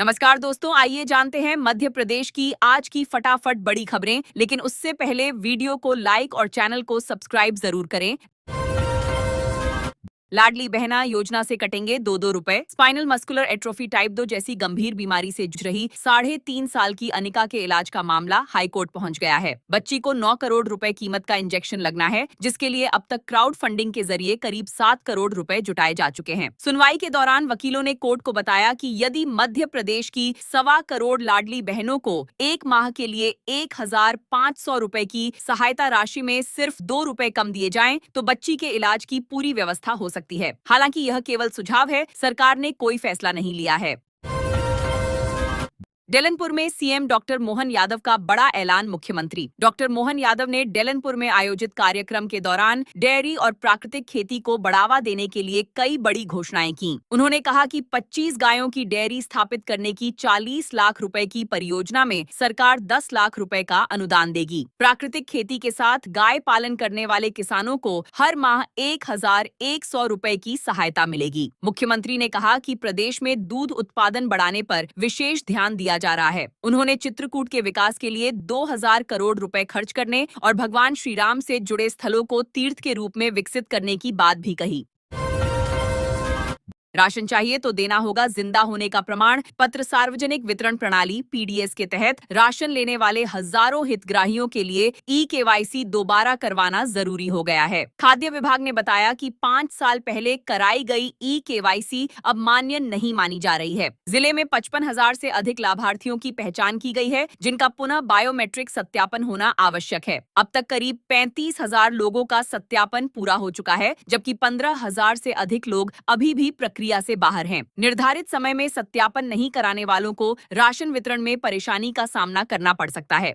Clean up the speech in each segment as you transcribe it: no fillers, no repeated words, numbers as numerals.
नमस्कार दोस्तों, आइए जानते हैं मध्य प्रदेश की आज की फटाफट बड़ी खबरें। लेकिन उससे पहले वीडियो को लाइक और चैनल को सब्सक्राइब जरूर करें। लाडली बहना योजना से कटेंगे 2-2 रुपए। स्पाइनल मस्कुलर एट्रोफी टाइप 2 जैसी गंभीर बीमारी से जूझ रही 3.5 साल की अनिका के इलाज का मामला हाईकोर्ट पहुंच गया है। बच्ची को 9 करोड़ रुपए कीमत का इंजेक्शन लगना है, जिसके लिए अब तक क्राउड फंडिंग के जरिए करीब 7 करोड़ रुपए जुटाए जा चुके हैं। सुनवाई के दौरान वकीलों ने कोर्ट को बताया कि यदि मध्य प्रदेश की 1.25 करोड़ लाडली बहनों को एक माह के लिए 1,500 रुपए की सहायता राशि में सिर्फ 2 रुपए कम दिए जाएं, तो बच्ची के इलाज की पूरी व्यवस्था हो सकती है। हालांकि यह केवल सुझाव है, सरकार ने कोई फैसला नहीं लिया है। डेलनपुर में सीएम डॉक्टर मोहन यादव का बड़ा ऐलान। मुख्यमंत्री डॉक्टर मोहन यादव ने डेलनपुर में आयोजित कार्यक्रम के दौरान डेयरी और प्राकृतिक खेती को बढ़ावा देने के लिए कई बड़ी घोषणाएं की। उन्होंने कहा कि 25 गायों की डेयरी स्थापित करने की 40 लाख रुपए की परियोजना में सरकार 10 लाख रुपए का अनुदान देगी। प्राकृतिक खेती के साथ गाय पालन करने वाले किसानों को हर माह 1,100 रुपए की सहायता मिलेगी। मुख्यमंत्री ने कहा कि प्रदेश में दूध उत्पादन बढ़ाने पर विशेष ध्यान दिया जा रहा है। उन्होंने चित्रकूट के विकास के लिए 2,000 करोड़ रुपए खर्च करने और भगवान श्री राम से जुड़े स्थलों को तीर्थ के रूप में विकसित करने की बात भी कही। राशन चाहिए तो देना होगा जिंदा होने का प्रमाण पत्र। सार्वजनिक वितरण प्रणाली पीडीएस के तहत राशन लेने वाले हजारों हितग्राहियों के लिए ई-केवाईसी दोबारा करवाना जरूरी हो गया है। खाद्य विभाग ने बताया कि 5 साल पहले कराई गई ई-केवाईसी अब मान्य नहीं मानी जा रही है। जिले में 55,000 से अधिक लाभार्थियों की पहचान की गई है, जिनका पुनः बायोमेट्रिक सत्यापन होना आवश्यक है। अब तक करीब 35,000 लोगों का सत्यापन पूरा हो चुका है, जबकि 15,000 से अधिक लोग अभी भी प्रक्रिया से बाहर हैं। निर्धारित समय में सत्यापन नहीं कराने वालों को राशन वितरण में परेशानी का सामना करना पड़ सकता है।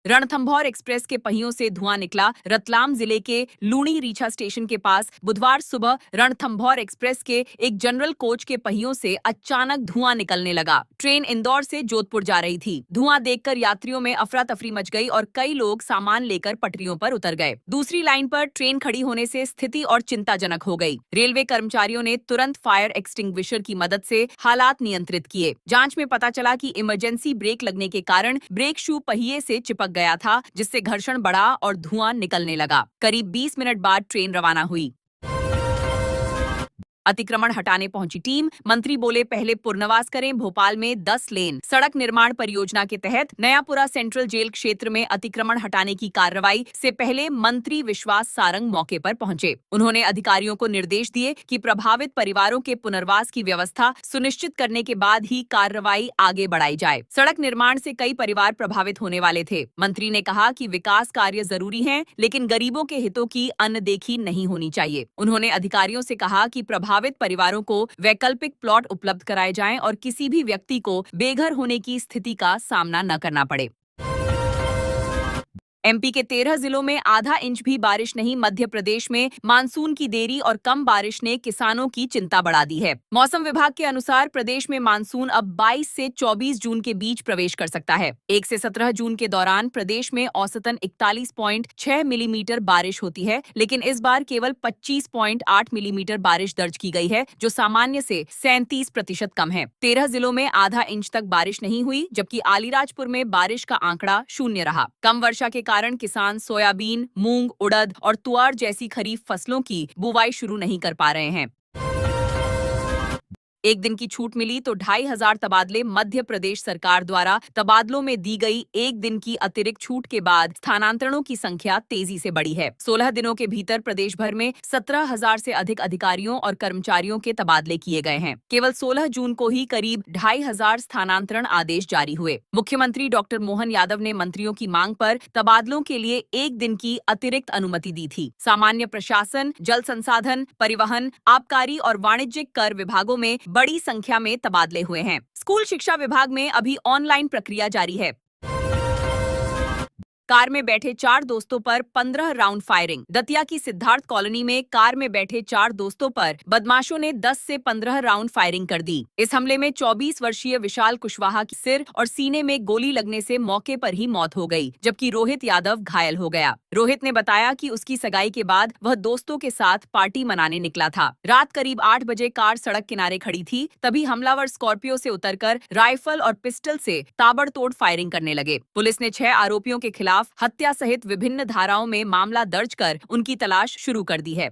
रणथंभौर एक्सप्रेस के पहियों से धुआं निकला। रतलाम जिले के लूणी रीछा स्टेशन के पास बुधवार सुबह रणथंभौर एक्सप्रेस के एक जनरल कोच के पहियों से अचानक धुआं निकलने लगा। ट्रेन इंदौर से जोधपुर जा रही थी। धुआं देखकर यात्रियों में अफरा तफरी मच गई और कई लोग सामान लेकर पटरियों पर उतर गए। दूसरी लाइन पर ट्रेन खड़ी होने से स्थिति और चिंताजनक हो गई। रेलवे कर्मचारियों ने तुरंत फायर एक्सटिंग्विशर की मदद से हालात नियंत्रित किए। जांच में पता चला कि इमरजेंसी ब्रेक लगने के कारण ब्रेक शू पहिए से चिपक गया था, जिससे घर्षण बढ़ा और धुआं निकलने लगा। करीब 20 मिनट बाद ट्रेन रवाना हुई। अतिक्रमण हटाने पहुंची टीम। मंत्री बोले पहले पुनर्वास करें। भोपाल में 10 लेन सड़क निर्माण परियोजना के तहत नयापुरा सेंट्रल जेल क्षेत्र में अतिक्रमण हटाने की कार्रवाई से पहले मंत्री विश्वास सारंग मौके पर पहुंचे। उन्होंने अधिकारियों को निर्देश दिए कि प्रभावित परिवारों के पुनर्वास की व्यवस्था सुनिश्चित करने के बाद ही कार्रवाई आगे बढ़ाई जाए। सड़क निर्माण से कई परिवार प्रभावित होने वाले थे। मंत्री ने कहा कि विकास कार्य जरूरी हैं, लेकिन गरीबों के हितों की अनदेखी नहीं होनी चाहिए। उन्होंने अधिकारियों से कहा कि प्रभावित परिवारों को वैकल्पिक प्लॉट उपलब्ध कराए जाएं और किसी भी व्यक्ति को बेघर होने की स्थिति का सामना न करना पड़े। एमपी के 13 जिलों में आधा इंच भी बारिश नहीं। मध्य प्रदेश में मानसून की देरी और कम बारिश ने किसानों की चिंता बढ़ा दी है। मौसम विभाग के अनुसार प्रदेश में मानसून अब 22 से 24 जून के बीच प्रवेश कर सकता है। 1 से 17 जून के दौरान प्रदेश में औसतन 41.6 मिलीमीटर बारिश होती है, लेकिन इस बार केवल 25.8 मिलीमीटर बारिश दर्ज की गई है, जो सामान्य से 37% कम है। 13 जिलों में आधा इंच तक बारिश नहीं हुई, जबकि आलीराजपुर में बारिश का आंकड़ा 0 रहा। कम वर्षा के कारण किसान सोयाबीन, मूंग, उड़द और तुअर जैसी खरीफ फसलों की बुवाई शुरू नहीं कर पा रहे हैं। एक दिन की छूट मिली तो 2,500 तबादले। मध्य प्रदेश सरकार द्वारा तबादलों में दी गई एक दिन की अतिरिक्त छूट के बाद स्थानांतरणों की संख्या तेजी से बढ़ी है। 16 दिनों के भीतर प्रदेश भर में 17,000 से अधिक अधिकारियों और कर्मचारियों के तबादले किए गए हैं। केवल 16 जून को ही करीब 2,500 स्थानांतरण आदेश जारी हुए। मुख्यमंत्री डॉक्टर मोहन यादव ने मंत्रियों की मांग पर तबादलों के लिए एक दिन की अतिरिक्त अनुमति दी थी। सामान्य प्रशासन, जल संसाधन, परिवहन, आबकारी और वाणिज्यिक कर विभागों में बड़ी संख्या में तबादले हुए हैं। स्कूल शिक्षा विभाग में अभी ऑनलाइन प्रक्रिया जारी है। कार में बैठे 4 दोस्तों पर 15 राउंड फायरिंग। दतिया की सिद्धार्थ कॉलोनी में कार में बैठे 4 दोस्तों पर बदमाशों ने 10 से 15 राउंड फायरिंग कर दी। इस हमले में 24 वर्षीय विशाल कुशवाहा की सिर और सीने में गोली लगने से मौके पर ही मौत हो गई, जबकि रोहित यादव घायल हो गया। रोहित ने बताया कि उसकी सगाई के बाद वह दोस्तों के साथ पार्टी मनाने निकला था। रात करीब 8 बजे कार सड़क किनारे खड़ी थी, तभी हमलावर स्कॉर्पियो से उतरकर राइफल और पिस्टल से ताबड़तोड़ फायरिंग करने लगे। पुलिस ने 6 आरोपियों के खिलाफ हत्या सहित विभिन्न धाराओं में मामला दर्ज कर उनकी तलाश शुरू कर दी है।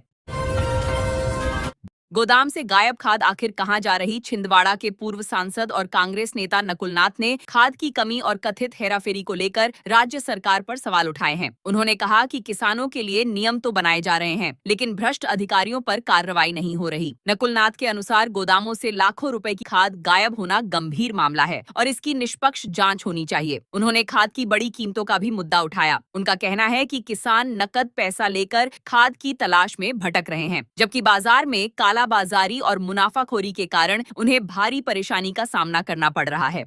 गोदाम से गायब खाद आखिर कहां जा रही? छिंदवाड़ा के पूर्व सांसद और कांग्रेस नेता नकुल नाथ ने खाद की कमी और कथित हेराफेरी को लेकर राज्य सरकार पर सवाल उठाए हैं। उन्होंने कहा कि किसानों के लिए नियम तो बनाए जा रहे हैं, लेकिन भ्रष्ट अधिकारियों पर कार्रवाई नहीं हो रही। नकुल नाथ के अनुसार गोदामों से लाखों रुपए की खाद गायब होना गंभीर मामला है और इसकी निष्पक्ष जांच होनी चाहिए। उन्होंने खाद की बड़ी कीमतों का भी मुद्दा उठाया। उनका कहना है कि किसान नकद पैसा लेकर खाद की तलाश में भटक रहे हैं, जबकि बाजार में कालाबाजारी और मुनाफाखोरी के कारण उन्हें भारी परेशानी का सामना करना पड़ रहा है।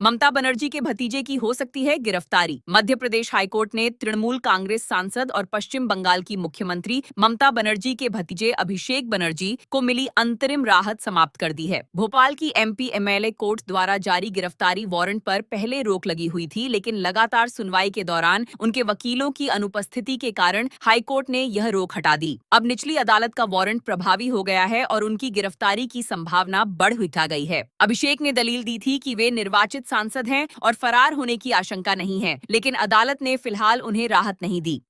ममता बनर्जी के भतीजे की हो सकती है गिरफ्तारी। मध्य प्रदेश हाईकोर्ट ने तृणमूल कांग्रेस सांसद और पश्चिम बंगाल की मुख्यमंत्री ममता बनर्जी के भतीजे अभिषेक बनर्जी को मिली अंतरिम राहत समाप्त कर दी है। भोपाल की एमपी एमएलए कोर्ट द्वारा जारी गिरफ्तारी वारंट पर पहले रोक लगी हुई थी, लेकिन लगातार सुनवाई के दौरान उनके वकीलों की अनुपस्थिति के कारण हाईकोर्ट ने यह रोक हटा दी। अब निचली अदालत का वारंट प्रभावी हो गया है और उनकी गिरफ्तारी की संभावना बढ़ गई है। अभिषेक ने दलील दी थी कि वे निर्वाचित सांसद हैं और फरार होने की आशंका नहीं है, लेकिन अदालत ने फिलहाल उन्हें राहत नहीं दी।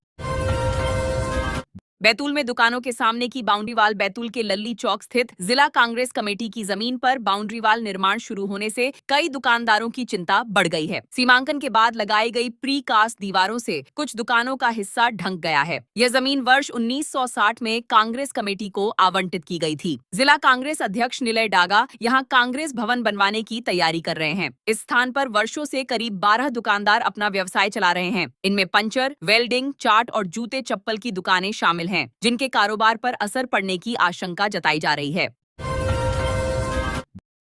बैतूल में दुकानों के सामने की बाउंड्री वाल। बैतूल के लल्ली चौक स्थित जिला कांग्रेस कमेटी की जमीन पर बाउंड्री वाल निर्माण शुरू होने से कई दुकानदारों की चिंता बढ़ गई है। सीमांकन के बाद लगाई गई प्री कास्ट दीवारों से कुछ दुकानों का हिस्सा ढंक गया है। यह जमीन वर्ष 1960 में कांग्रेस कमेटी को आवंटित की गई थी। जिला कांग्रेस अध्यक्ष निलय डागा यहाँ कांग्रेस भवन बनवाने की तैयारी कर रहे हैं। इस स्थान पर वर्षों से करीब 12 दुकानदार अपना व्यवसाय चला रहे हैं। इनमें पंचर, वेल्डिंग, चाट और जूते चप्पल की दुकानें शामिल हैं, जिनके कारोबार पर असर पड़ने की आशंका जताई जा रही है।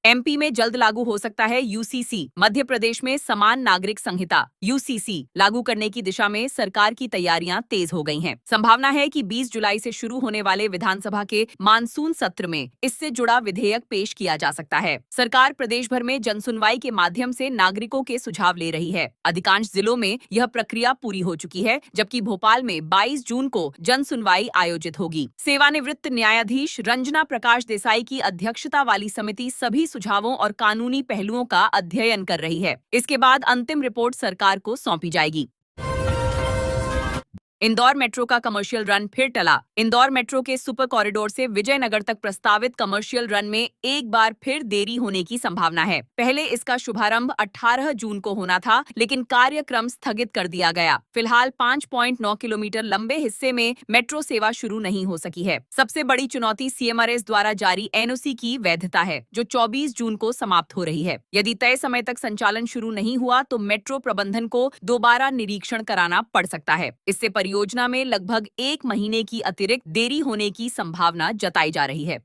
एमपी में जल्द लागू हो सकता है यूसीसी। मध्य प्रदेश में समान नागरिक संहिता यूसीसी लागू करने की दिशा में सरकार की तैयारियां तेज हो गई हैं। संभावना है कि 20 जुलाई से शुरू होने वाले विधानसभा के मानसून सत्र में इससे जुड़ा विधेयक पेश किया जा सकता है। सरकार प्रदेश भर में जनसुनवाई के माध्यम से नागरिकों के सुझाव ले रही है। अधिकांश जिलों में यह प्रक्रिया पूरी हो चुकी है, जबकि भोपाल में 22 जून को जनसुनवाई आयोजित होगी। सेवानिवृत्त न्यायाधीश रंजना प्रकाश देसाई की अध्यक्षता वाली समिति सभी सुझावों और कानूनी पहलुओं का अध्ययन कर रही है। इसके बाद अंतिम रिपोर्ट सरकार को सौंपी जाएगी। इंदौर मेट्रो का कमर्शियल रन फिर टला। इंदौर मेट्रो के सुपर कॉरिडोर से विजयनगर तक प्रस्तावित कमर्शियल रन में एक बार फिर देरी होने की संभावना है। पहले इसका शुभारंभ 18 जून को होना था, लेकिन कार्यक्रम स्थगित कर दिया गया। फिलहाल 5.9 किलोमीटर लंबे हिस्से में मेट्रो सेवा शुरू नहीं हो सकी है। सबसे बड़ी चुनौती सीएमआरएस द्वारा जारी एनओसी की वैधता है, जो 24 जून को समाप्त हो रही है। यदि तय समय तक संचालन शुरू नहीं हुआ तो मेट्रो प्रबंधन को दोबारा निरीक्षण कराना पड़ सकता है। इससे योजना में लगभग 1 महीने की अतिरिक्त देरी होने की संभावना जताई जा रही है।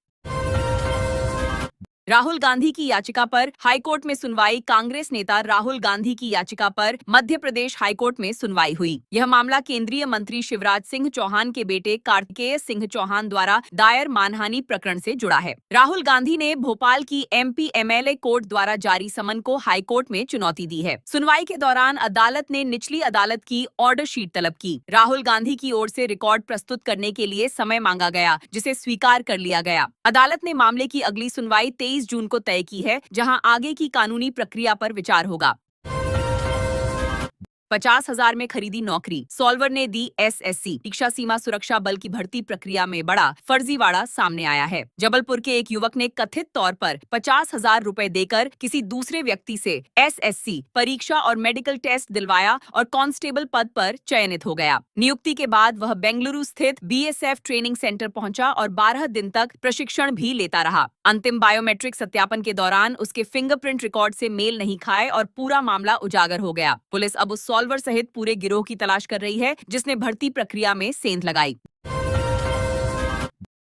राहुल गांधी की याचिका पर हाईकोर्ट में सुनवाई। कांग्रेस नेता राहुल गांधी की याचिका पर मध्य प्रदेश हाईकोर्ट में सुनवाई हुई। यह मामला केंद्रीय मंत्री शिवराज सिंह चौहान के बेटे कार्तिकेय सिंह चौहान द्वारा दायर मानहानि प्रकरण से जुड़ा है। राहुल गांधी ने भोपाल की एमपी एमएलए कोर्ट द्वारा जारी समन को हाईकोर्ट में चुनौती दी है। सुनवाई के दौरान अदालत ने निचली अदालत की ऑर्डर शीट तलब की। राहुल गांधी की ओर से रिकॉर्ड प्रस्तुत करने के लिए समय मांगा गया, जिसे स्वीकार कर लिया गया। अदालत ने मामले की अगली सुनवाई 23 जून को तय की है, जहां आगे की कानूनी प्रक्रिया पर विचार होगा। 50,000 में खरीदी नौकरी। सॉल्वर ने दी एसएससी। शिक्षा सीमा सुरक्षा बल की भर्ती प्रक्रिया में बड़ा फर्जीवाड़ा सामने आया है। जबलपुर के एक युवक ने कथित तौर पर 50,000 रुपए देकर किसी दूसरे व्यक्ति से एसएससी परीक्षा और मेडिकल टेस्ट दिलवाया और कांस्टेबल पद पर चयनित हो गया। नियुक्ति के बाद वह बेंगलुरु स्थित बीएसएफ ट्रेनिंग सेंटर पहुंचा और 12 दिन तक प्रशिक्षण भी लेता रहा। अंतिम बायोमेट्रिक सत्यापन के दौरान उसके फिंगरप्रिंट रिकॉर्ड से मेल नहीं खाए और पूरा मामला उजागर हो गया। पुलिस अब उस सॉल्वर सहित पूरे गिरोह की तलाश कर रही है, जिसने भर्ती प्रक्रिया में सेंध लगाई।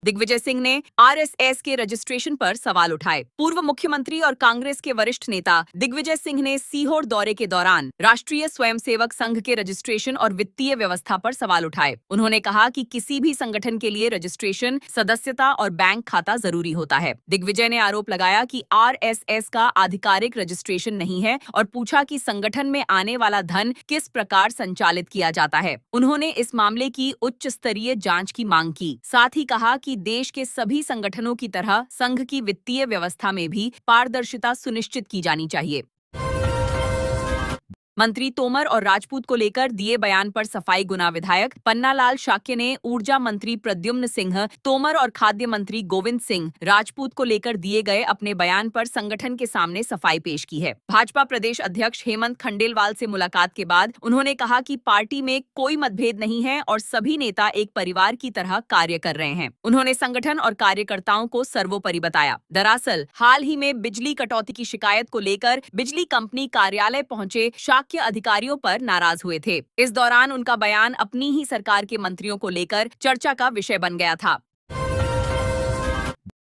दिग्विजय सिंह ने आरएसएस के रजिस्ट्रेशन पर सवाल उठाए। पूर्व मुख्यमंत्री और कांग्रेस के वरिष्ठ नेता दिग्विजय सिंह ने सीहोर दौरे के दौरान राष्ट्रीय स्वयंसेवक संघ के रजिस्ट्रेशन और वित्तीय व्यवस्था पर सवाल उठाए। उन्होंने कहा कि किसी भी संगठन के लिए रजिस्ट्रेशन, सदस्यता और बैंक खाता जरूरी होता है। दिग्विजय ने आरोप लगाया कि आरएसएस का आधिकारिक रजिस्ट्रेशन नहीं है और पूछा कि संगठन में आने वाला धन किस प्रकार संचालित किया जाता है। उन्होंने इस मामले की उच्च स्तरीय जांच की मांग की। साथ ही कहा कि देश के सभी संगठनों की तरह संघ की वित्तीय व्यवस्था में भी पारदर्शिता सुनिश्चित की जानी चाहिए। मंत्री तोमर और राजपूत को लेकर दिए बयान पर सफाई गुना विधायक पन्नालाल शाक्य ने ऊर्जा मंत्री प्रद्युम्न सिंह तोमर और खाद्य मंत्री गोविंद सिंह राजपूत को लेकर दिए गए अपने बयान पर संगठन के सामने सफाई पेश की है। भाजपा प्रदेश अध्यक्ष हेमंत खंडेलवाल से मुलाकात के बाद उन्होंने कहा कि पार्टी में कोई मतभेद नहीं है और सभी नेता एक परिवार की तरह कार्य कर रहे हैं। उन्होंने संगठन और कार्यकर्ताओं को सर्वोपरि बताया। दरअसल हाल ही में बिजली कटौती की शिकायत को लेकर बिजली कंपनी कार्यालय पहुंचे के अधिकारियों पर नाराज हुए थे। इस दौरान उनका बयान अपनी ही सरकार के मंत्रियों को लेकर चर्चा का विषय बन गया था।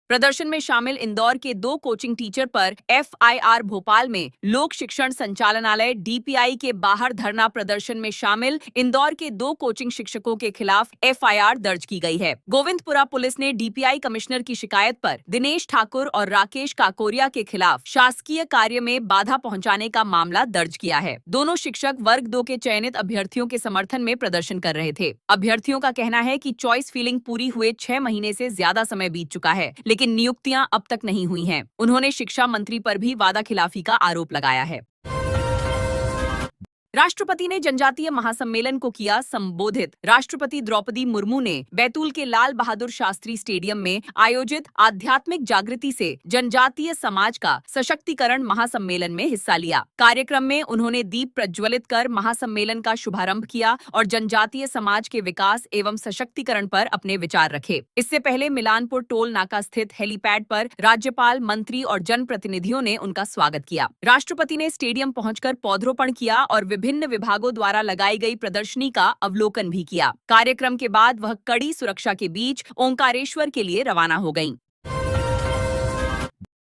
प्रदर्शन में शामिल इंदौर के 2 कोचिंग टीचर पर एफआईआर। भोपाल में लोक शिक्षण संचालनालय डीपीआई के बाहर धरना प्रदर्शन में शामिल इंदौर के 2 कोचिंग शिक्षकों के खिलाफ एफआईआर दर्ज की गई है। गोविंदपुरा पुलिस ने डीपीआई कमिश्नर की शिकायत पर दिनेश ठाकुर और राकेश काकोरिया के खिलाफ शासकीय कार्य में बाधा पहुंचाने का मामला दर्ज किया है। दोनों शिक्षक वर्ग 2 के चयनित अभ्यर्थियों के समर्थन में प्रदर्शन कर रहे थे। अभ्यर्थियों का कहना है कि चॉइस फिलिंग पूरी हुए 6 महीने से ज्यादा समय बीत चुका है, लेकिन नियुक्तियां अब तक नहीं हुई हैं। उन्होंने शिक्षा मंत्री पर भी वादाखिलाफी का आरोप लगाया है। राष्ट्रपति ने जनजातीय महासम्मेलन को किया संबोधित। राष्ट्रपति द्रौपदी मुर्मू ने बैतूल के लाल बहादुर शास्त्री स्टेडियम में आयोजित आध्यात्मिक जागृति से जनजातीय समाज का सशक्तिकरण महासम्मेलन में हिस्सा लिया। कार्यक्रम में उन्होंने दीप प्रज्वलित कर महासम्मेलन का शुभारंभ किया और जनजातीय समाज के विकास एवं सशक्तिकरण पर अपने विचार रखे। इससे पहले मिलानपुर टोल नाका स्थित हेलीपैड पर राज्यपाल, मंत्री और जनप्रतिनिधियों ने उनका स्वागत किया। राष्ट्रपति ने स्टेडियम पहुंचकर पौधरोपण किया और विभिन्न विभागों द्वारा लगाई गई प्रदर्शनी का अवलोकन भी किया। कार्यक्रम के बाद वह कड़ी सुरक्षा के बीच ओंकारेश्वर के लिए रवाना हो गईं।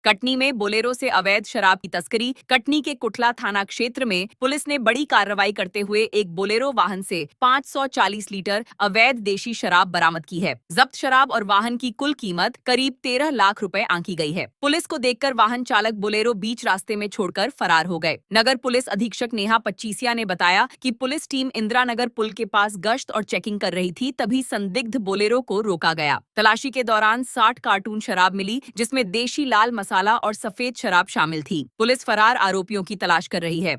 कटनी में बोलेरो से अवैध शराब की तस्करी। कटनी के कुठला थाना क्षेत्र में पुलिस ने बड़ी कार्रवाई करते हुए एक बोलेरो वाहन से 540 लीटर अवैध देशी शराब बरामद की है। जब्त शराब और वाहन की कुल कीमत करीब 13 लाख रुपए आंकी गई है। पुलिस को देखकर वाहन चालक बोलेरो बीच रास्ते में छोड़कर फरार हो गए। नगर पुलिस अधीक्षक नेहा पच्चीसिया ने बताया कि पुलिस टीम इंदिरा नगर पुल के पास गश्त और चेकिंग कर रही थी, तभी संदिग्ध बोलेरो को रोका गया। तलाशी के दौरान 60 कार्टून शराब मिली, जिसमें देशी लाल मसाला और सफेद शराब शामिल थी। पुलिस फरार आरोपियों की तलाश कर रही है।